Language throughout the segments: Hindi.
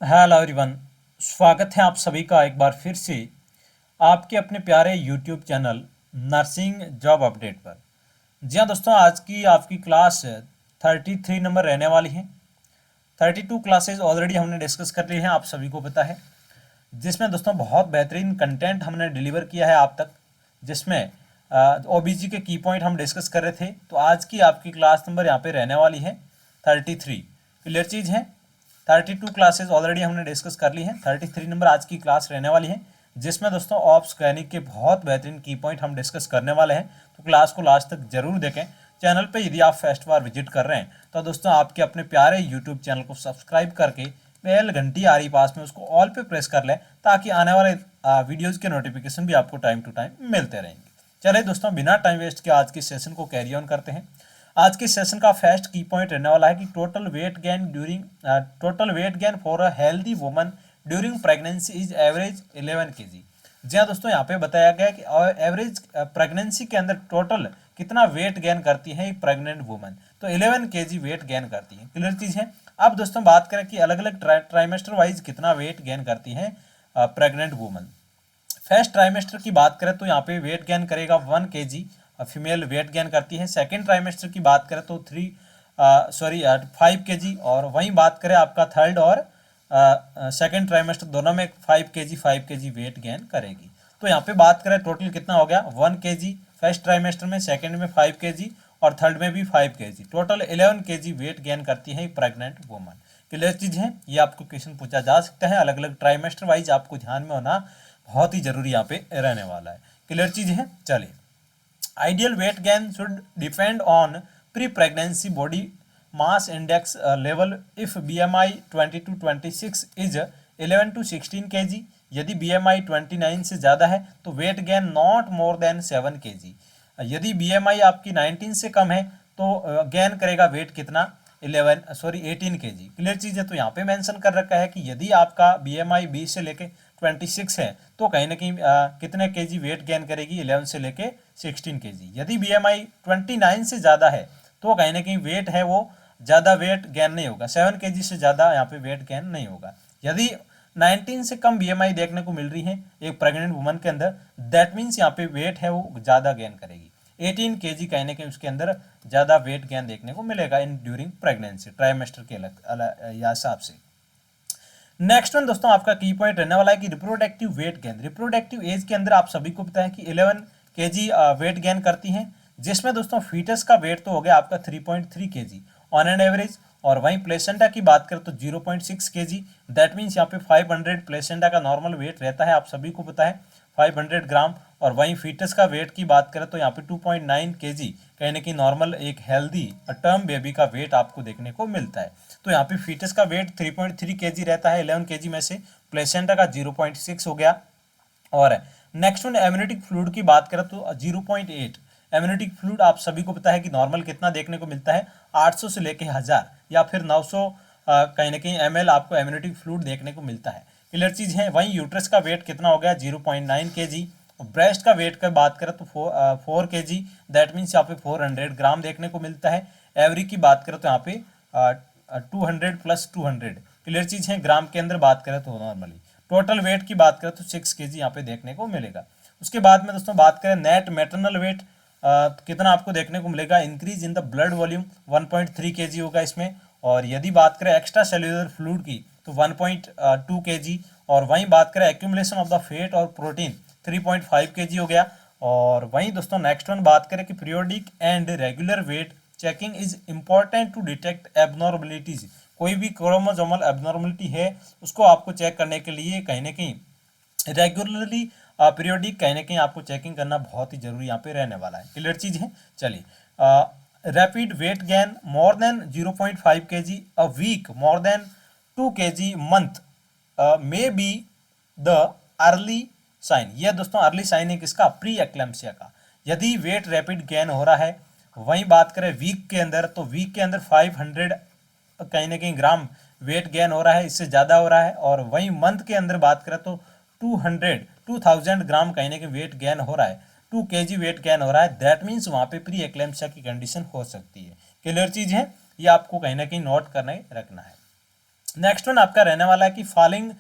Hello everyone. स्वागत है आप सभी का एक बार फिर से आपके अपने प्यारे YouTube channel nursing job update पर। जी हाँ दोस्तों, आज की आपकी क्लास 33 नंबर रहने वाली है। 32 क्लासेज ऑलरेडी हमने डिस्कस कर ली हैं, आप सभी को पता है, जिसमें दोस्तों बहुत बेहतरीन कंटेंट हमने डिलीवर किया है आप तक, जिसमें ओबीजी के की पॉइंट हम डिस्कस कर रहे थे। तो आज की आपकी क्लास नंबर यहाँ पे रहने वाली है 33। क्लियर चीज़ है। 32 क्लासेज ऑलरेडी हमने डिस्कस कर ली है, 33 नंबर आज की क्लास रहने वाली है, जिसमें दोस्तों ऑप्स गैनिक के बहुत बेहतरीन की पॉइंट हम डिस्कस करने वाले हैं। तो क्लास को लास्ट तक जरूर देखें। चैनल पे यदि आप फर्स्ट बार विजिट कर रहे हैं तो दोस्तों आपके अपने प्यारे यूट्यूब चैनल को सब्सक्राइब करके बेल घंटी आ रही पास में, उसको ऑल पे प्रेस कर लें ताकि आने वाले वीडियोस के नोटिफिकेशन भी आपको टाइम टू टाइम मिलते रहेंगे। चलिए दोस्तों, बिना टाइम वेस्ट के आज के सेशन को कैरी ऑन करते हैं। आज के सेशन का फर्स्ट की पॉइंट रहने वाला है कि total weight gain for a healthy woman during pregnancy is average 11 KG. जी हाँ दोस्तों, यहाँ पे बताया गया कि एवरेज प्रेगनेंसी के अंदर टोटल कितना वेट गेन करती है एक प्रेग्नेंट वुमन, तो 11 केजी वेट गेन करती है। क्लियर चीज है। अब दोस्तों बात करें कि अलग अलग ट्राइमेस्टर वाइज कितना वेट गेन करती है प्रेग्नेंट वुमन। फर्स्ट ट्राइमेस्टर की बात करें तो यहाँ पे वेट गेन करेगा 1 केजी, फीमेल वेट गेन करती है। सेकेंड ट्राइमेस्टर की बात करें तो 5 केजी, और वहीं बात करें आपका थर्ड और सेकेंड ट्राइमेस्टर दोनों में 5 केजी वेट गेन करेगी। तो यहाँ पे बात करें टोटल कितना हो गया 1 केजी फर्स्ट ट्राइमेस्टर में, सेकेंड में 5 केजी और थर्ड में भी 5 KG, total 11 KG weight gain करती है प्रेग्नेंट वुमन। क्लियर चीज है। ये आपको क्वेश्चन पूछा जा सकता है, अलग अलग ट्राइमेस्टर वाइज आपको ध्यान में होना बहुत ही जरूरी यहाँ पे रहने वाला है। क्लियर चीज है। चलिए, ideal weight gain should depend on pre pregnancy body mass index level if BMI 20 to 26 is 11 to 16 KG. यदि बीएमआई 29 से ज़्यादा है तो weight gain not more than 7 KG. यदि बीएमआई आपकी 19 से कम है तो गेन करेगा वेट कितना 18 केजी। क्लियर चीज है। तो यहाँ पे मेंशन कर रखा है कि यदि आपका बीएमआई 20 से लेके 26 है तो कहीं ना कहीं कितने केजी वेट गेन करेगी 11 से लेके 16 केजी। यदि बीएमआई 29 से ज़्यादा है तो कहीं ना कहीं वेट है वो ज़्यादा वेट गेन नहीं होगा, 7 केजी से ज़्यादा यहाँ पे वेट गेन नहीं होगा। यदि 19 से कम बीएमआई देखने को मिल रही है एक प्रेग्नेंट वुमन के अंदर, दैट मीन्स यहाँ पे वेट है वो ज़्यादा गेन करेगी। 18 केजी कहीं ना कहीं उसके अंदर ज़्यादा वेट गेन देखने को मिलेगा इन ड्यूरिंग प्रेगनेंसी ट्राइमेस्टर के हिसाब से। नेक्स्ट वन दोस्तों आपका की पॉइंट रहने वाला है कि reproductive weight gain. Reproductive age के अंदर आप सभी को पता है कि 11 केजी वेट गेन करती हैं, जिसमें दोस्तों फीटस का वेट तो हो गया आपका 3.3 केजी ऑन एन एवरेज, और वहीं प्लेसेंटा की बात करें तो 0.6 केजी। दैट मीन्स यहाँ पे 500 प्लेसेंटा का नॉर्मल वेट रहता है, आप सभी को पता है 500 ग्राम। और वहीं फीटस का वेट की बात करें तो यहाँ पे 2.9 केजी कहीं ना कहीं नॉर्मल एक हेल्दी टर्म बेबी का वेट आपको देखने को मिलता है। तो यहाँ पे फीटस का वेट 3.3 केजी रहता है 11 केजी में से, प्लेसेंटा का 0.6 हो गया। और नेक्स्ट वन एम्यूनिटिक फ्लूइड की बात करें तो 0.8। एम्यूनिटिक फ्लूइड आप सभी को पता है कि नॉर्मल कितना देखने को मिलता है 800 से लेके 1000 या फिर 900 कहीं ना कहीं ml आपको एम्यूनिटिक फ्लूइड देखने को मिलता है। क्लियर चीज है। वहीं यूट्रस का वेट कितना हो गया 0.9 केजी। ब्रेस्ट का वेट का बात करें तो 4 केजी, दैट मीन्स यहाँ पे 400 ग्राम देखने को मिलता है। एवरी की बात करें तो यहाँ पे 200 + 200। क्लियर चीज है। ग्राम के अंदर बात करें तो नॉर्मली टोटल वेट की बात करें तो 6 केजी यहाँ पे देखने को मिलेगा। उसके बाद में दोस्तों बात करें नेट मैटरनल वेट कितना आपको देखने को मिलेगा, increase in the blood volume 1.3 KG होगा इसमें। और यदि बात करें एक्स्ट्रा सेल्यूलर फ्लूइड की तो 1.2 केजी। और वहीं बात करें एक्यूमुलेशन ऑफ द फैट और प्रोटीन 3.5 केजी हो गया। और वहीं दोस्तों नेक्स्ट वन बात करें कि periodic and regular weight checking is important to detect abnormalities. कोई भी क्रोमोसोमल एबनॉर्मलिटी है उसको आपको चेक करने के लिए कहीं ना कहीं रेगुलरली पीरियोडिक कहीं ना कहीं आपको चेकिंग करना बहुत ही जरूरी यहाँ पे रहने वाला है। क्लियर चीज है। चलिए, rapid weight gain more than 0.5 KG a week, more than 2 KG month may be the early sign. यह दोस्तों अर्ली साइन है किसका, प्री एक्लेम्सिया का। यदि वेट रैपिड गेन हो रहा है, वहीं बात करें वीक के अंदर तो वीक के अंदर 500 कहीं ना कहीं ग्राम वेट गेन हो रहा है, इससे ज़्यादा हो रहा है। और वहीं मंथ के अंदर बात करें तो 2000 ग्राम कहीं ना कहीं वेट गेन हो रहा है, 2 केजी वेट गेन हो रहा है। दैट मीन्स वहाँ पे प्री एक्लेम्सिया की कंडीशन हो सकती है। क्लियर चीज है। ये आपको कहीं ना कहीं नोट करने रखना है। नेक्स्ट वन आपका रहने वाला है कि फॉलोइंग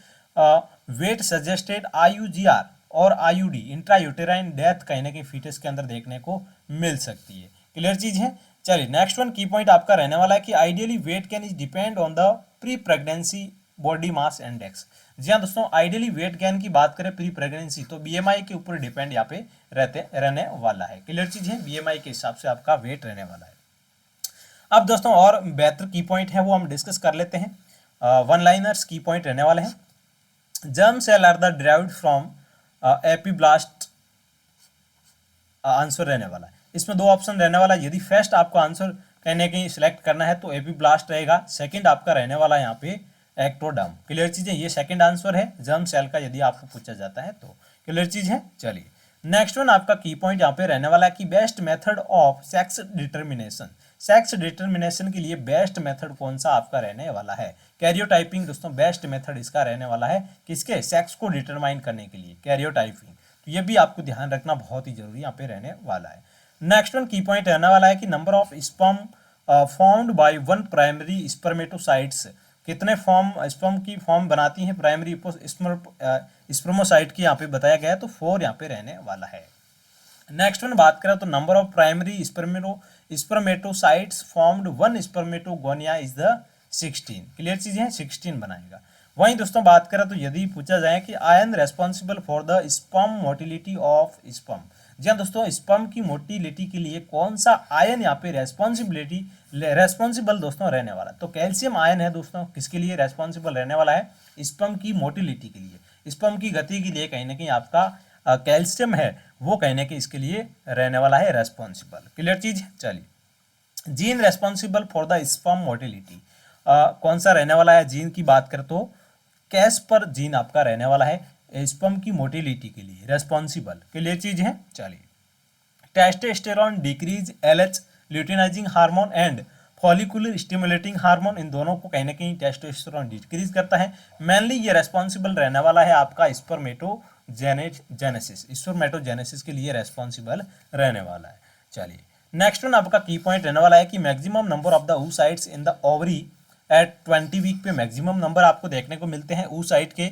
वेट सजेस्टेड IUGR और IUD इंट्रायूटेराइन डेथ कहीं ना कहीं फीटस के अंदर देखने को मिल सकती है। क्लियर चीज है। चलिए नेक्स्ट वन की पॉइंट आपका रहने वाला है कि ideally weight can is depend on the pre pregnancy body mass index. जी हाँ दोस्तों, आइडियली वेट गेन की बात करें प्री प्रेगनेंसी तो BMI के ऊपर डिपेंड यहाँ पे रहने वाला है। क्लियर चीज है, BMI के हिसाब से आपका वेट रहने वाला है। अब दोस्तों और बेहतर की पॉइंट है वो हम डिस्कस कर लेते हैं। वन लाइनर्स की पॉइंट रहने वाले हैं। Germ cell are the derived from epiblast answer रहने वाला है। इसमें दो ऑप्शन रहने वाला है। यदि फर्स्ट आपको आंसर कहने कहीं सिलेक्ट करना है तो एपीब्लास्ट रहेगा। सेकंड आपका रहने वाला है यहाँ पे एक्टोडर्म। क्लियर चीज है, ये सेकंड आंसर है जर्म सेल का यदि आपको पूछा जाता है तो। क्लियर चीज है। चलिए नेक्स्ट वन आपका की पॉइंट यहाँ पे रहने वाला है कि best method of sex determination. Sex determination के लिए बेस्ट मेथड कौन सा आपका रहने वाला है? कैरियोटाइपिंग दोस्तों बेस्ट मेथड इसका रहने वाला है किसके? सेक्स को डिटरमाइन करने के लिए कैरियोटाइपिंग। तो ये भी आपको ध्यान रखना बहुत ही जरूरी यहाँ पे रहने वाला है। नेक्स्ट वन की पॉइंट रहने वाला है कि number of sperm formed by one primary spermatocytes. कितने स्पर्म की फॉर्म बनाती हैं प्राइमरी स्पर्मोसाइट की यहाँ पे बताया गया है तो 4 यहाँ पे रहने वाला है। नेक्स्ट वन बात करें तो number of primary spermatocytes formed one spermatogonia is the 16। Clear चीज है, 16 बनाएगा। वहीं दोस्तों बात करें तो यदि पूछा जाए कि ion responsible for the sperm motility of sperm. जी हाँ दोस्तों, स्पर्म की मोटिलिटी के लिए कौन सा आयन यहाँ पे रेस्पॉन्सिबल दोस्तों रहने वाला? तो कैल्शियम आयन है दोस्तों। किसके लिए रेस्पॉन्सिबल रहने वाला है? स्पर्म की मोटिलिटी के लिए, स्पर्म की गति के लिए कहीं ना कहीं आपका कैल्शियम है वो कहीं ना कहीं इसके लिए रहने वाला है रेस्पॉन्सिबल। क्लियर चीज। चलिए gene responsible for the sperm motility कौन सा रहने वाला है? जीन की बात करें तो कैस्पर जीन आपका रहने वाला है स्पर्म की मोटिलिटी के लिए रेस्पॉन्सिबल। क्लियर चीज है। चलिए testosterone decrease LH luteinizing hormone and follicular stimulating hormone, इन दोनों को कहीं ना कहीं टेस्टोस्टेरोन डिक्रीज करता है। मेनली ये रेस्पॉन्सिबल रहने वाला है आपका स्पर्मेटोजेनेसिस के लिए रेस्पॉन्सिबल रहने वाला है। चलिए नेक्स्ट वन आपका की पॉइंट रहने वाला है कि maximum number of the oocytes in the ovary at 20 week पे मैक्सिमम नंबर आपको देखने को मिलते हैं oocyte के।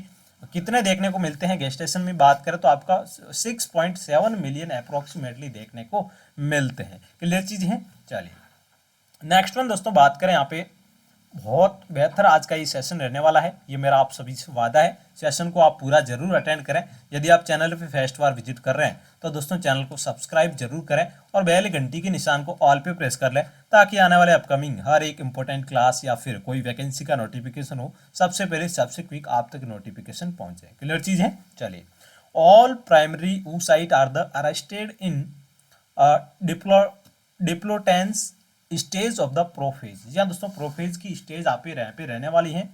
कितने देखने को मिलते हैं? गेस्टेशन में बात करें तो आपका 6.7 मिलियन अप्रोक्सीमेटली देखने को मिलते हैं। क्लियर चीज है। चलिए नेक्स्ट वन दोस्तों बात करें यहाँ पे बहुत बेहतर आज का ये सेशन रहने वाला है। ये मेरा आप सभी से वादा है, सेशन को आप पूरा जरूर अटेंड करें। यदि आप चैनल पे फर्स्ट बार विजिट कर रहे हैं तो दोस्तों चैनल को सब्सक्राइब जरूर करें और बेल घंटी के निशान को ऑल पे प्रेस कर लें ताकि आने वाले अपकमिंग हर एक इंपॉर्टेंट क्लास या फिर कोई वैकेंसी का नोटिफिकेशन हो सबसे पहले सबसे क्विक आप तक नोटिफिकेशन पहुंचे। क्लियर चीज है। चलिए all primary oocyte are the arrested in diplotene stage of the prophase. जी हाँ दोस्तों, प्रोफेज की स्टेज आप पे रहने वाली है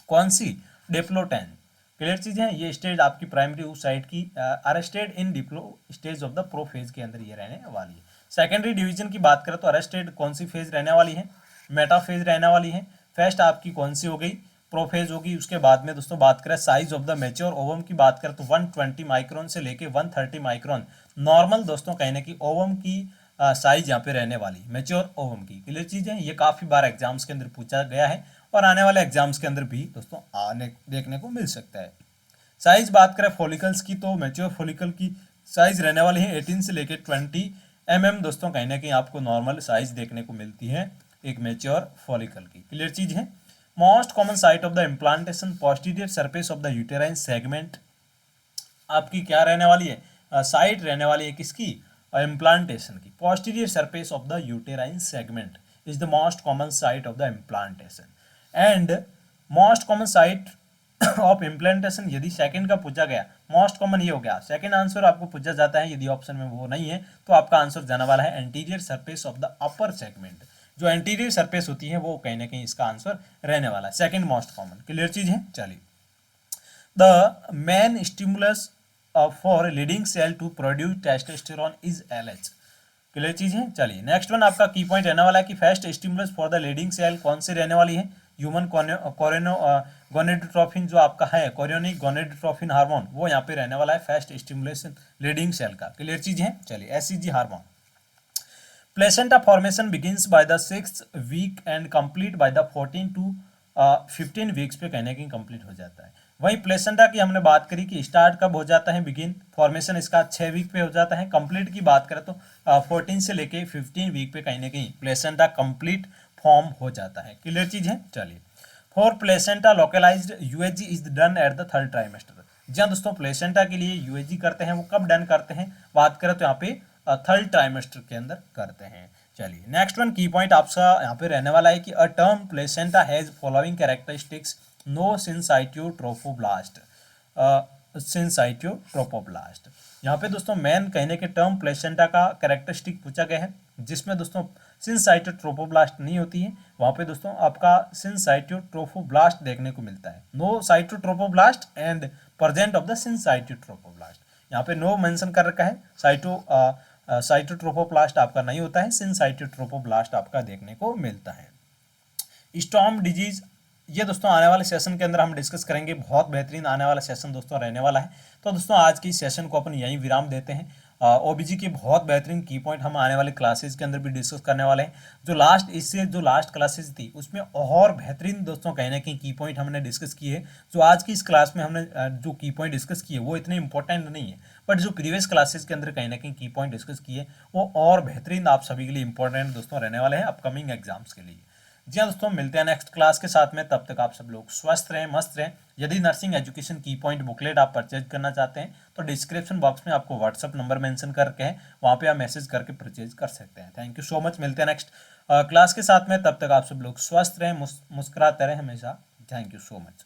कौन सी? डिप्लोटेन। क्लियर चीज है। ये स्टेज आपकी प्राइमरी oocyte की arrested in Diplo stage of the prophase के अंदर ये रहने वाली है। सेकेंडरी डिवीजन की बात करें तो अरेस्टेड कौन सी फेज रहने वाली है? मेटाफेज रहने वाली है। फर्स्ट आपकी कौन सी हो गई? प्रोफेज होगी। उसके बाद में दोस्तों बात करें size of the mature ovum की बात करें तो 120 माइक्रोन से लेके 130 माइक्रोन नॉर्मल दोस्तों कहने की ओवम की साइज यहाँ पे रहने वाली मेच्योर ओवम की। क्लियर चीज है। ये काफी बार एग्जाम्स के अंदर पूछा गया है और आने वाले एग्जाम्स के अंदर भी दोस्तों आने देखने को मिल सकता है। साइज बात करें फॉलिकल्स की तो मेच्योर फॉलिकल की साइज रहने वाली है 18 से लेके 20 mm दोस्तों कहीं ना कहीं आपको नॉर्मल साइज देखने को मिलती है एक मेच्योर फॉलिकल की। क्लियर चीज है। Most common site of the implantation posterior surface of the uterine segment आपकी क्या रहने वाली है? साइट रहने वाली है किसकी? इम्प्लांटेशन की। Posterior surface of the uterine segment is the most common site of the implantation and most common site of implantation यदि सेकंड का पूछा गया मोस्ट कॉमन ये हो गया। सेकंड आंसर आपको पूछा जाता है यदि ऑप्शन में वो नहीं है तो आपका आंसर जाने वाला है anterior surface of the upper segment. जो एंटीरियर सरफेस होती है वो कहीं ना कहीं इसका आंसर रहने वाला है सेकंड मोस्ट कॉमन। क्लियर चीज है। चलिए the main stimulus for Leydig cell to produce testosterone is LH। Clear चीज है। चलिए नेक्स्ट वन आपका की पॉइंट रहने वाला है कि first stimulus for the Leydig cell कौन से रहने वाली है? ह्यूमन गोनेडोट्रोफिन जो आपका है कोरियोनिक गोनेडोट्रोफिन हार्मोन वो यहाँ पे रहने वाला है फर्स्ट स्टिमुलेशन लीडिंग सेल का। क्लियर चीज है। चलिए SCG hormone. Placenta formation begins by the 6th week and complete by the 14 to 15 weeks पे कहीं ना कहीं कंप्लीट हो जाता है। वहीं प्लेसेंटा की हमने बात करी कि स्टार्ट कब हो जाता है, बिगिन फॉर्मेशन इसका 6 वीक पे हो जाता है। कंप्लीट की बात करें तो 14 से लेके 15 वीक पे कहीं ना कहीं प्लेसेंटा कंप्लीट फॉर्म हो जाता है। क्लियर चीज है। चलिए, for placenta localised USG is done at the third trimester. जहाँ दोस्तों प्लेसेंटा के लिए यूएजी करते हैं वो कब डन करते हैं, बात करें तो यहाँ पे थर्ड ट्राइमेस्टर के अंदर करते हैं। चलिए, नेक्स्ट वन की पॉइंट आपका यहाँ पे रहने वाला है कि a term placenta has following characteristics, no syncytiotrophoblast, syncytiotrophoblast. यहाँ पे दोस्तों मेन कहने के टर्म प्लेसेंटा का कैरेक्टरिस्टिक पूछा गया है, जिसमें दोस्तों सिंसाइटियो ट्रोपोब्लास्ट नहीं होती है। वहाँ पे दोस्तों आपका सिंसाइटियो ट्रोफोब्लास्ट देखने को मिलता है। No cytotrophoblast and present of the syncytiotrophoblast. यहाँ पे नो मेंशन कर रखा है, साइटोट्रोपोब्लास्ट आपका नहीं होता है, सिंसाइटोट्रोपोब्लास्ट आपका देखने को मिलता है। स्टॉर्म डिजीज, ये दोस्तों आने वाले सेशन के अंदर हम डिस्कस करेंगे। बहुत बेहतरीन आने वाला सेशन दोस्तों रहने वाला है। तो दोस्तों आज की सेशन को अपन यहीं विराम देते हैं। ओबीजी की बहुत बेहतरीन की पॉइंट हम आने वाले क्लासेस के अंदर भी डिस्कस करने वाले हैं। जो लास्ट क्लासेस थी उसमें और बेहतरीन दोस्तों कहीं ना कहीं की पॉइंट हमने डिस्कस की है। जो आज की इस क्लास में हमने जो की पॉइंट डिस्कस की है वो इतने इंपॉर्टेंट नहीं है, बट जो प्रीवियस क्लासेस के अंदर कहीं ना कहीं की पॉइंट डिस्कस की है वो और बेहतरीन आप सभी के लिए इंपॉर्टेंट दोस्तों रहने वाले हैं अपकमिंग एग्जाम्स के लिए। जी हाँ दोस्तों, मिलते हैं नेक्स्ट क्लास के साथ में। तब तक आप सब लोग स्वस्थ रहें, मस्त रहें। यदि नर्सिंग एजुकेशन की पॉइंट बुकलेट आप परचेज करना चाहते हैं तो डिस्क्रिप्शन बॉक्स में आपको व्हाट्सअप नंबर मेंशन करके है, वहाँ पे आप मैसेज करके परचेज कर सकते हैं। Thank you so much. मिलते हैं नेक्स्ट क्लास के साथ में। तब तक आप सब लोग स्वस्थ रहें, मुस्कुराते रहें हमेशा। Thank you so much.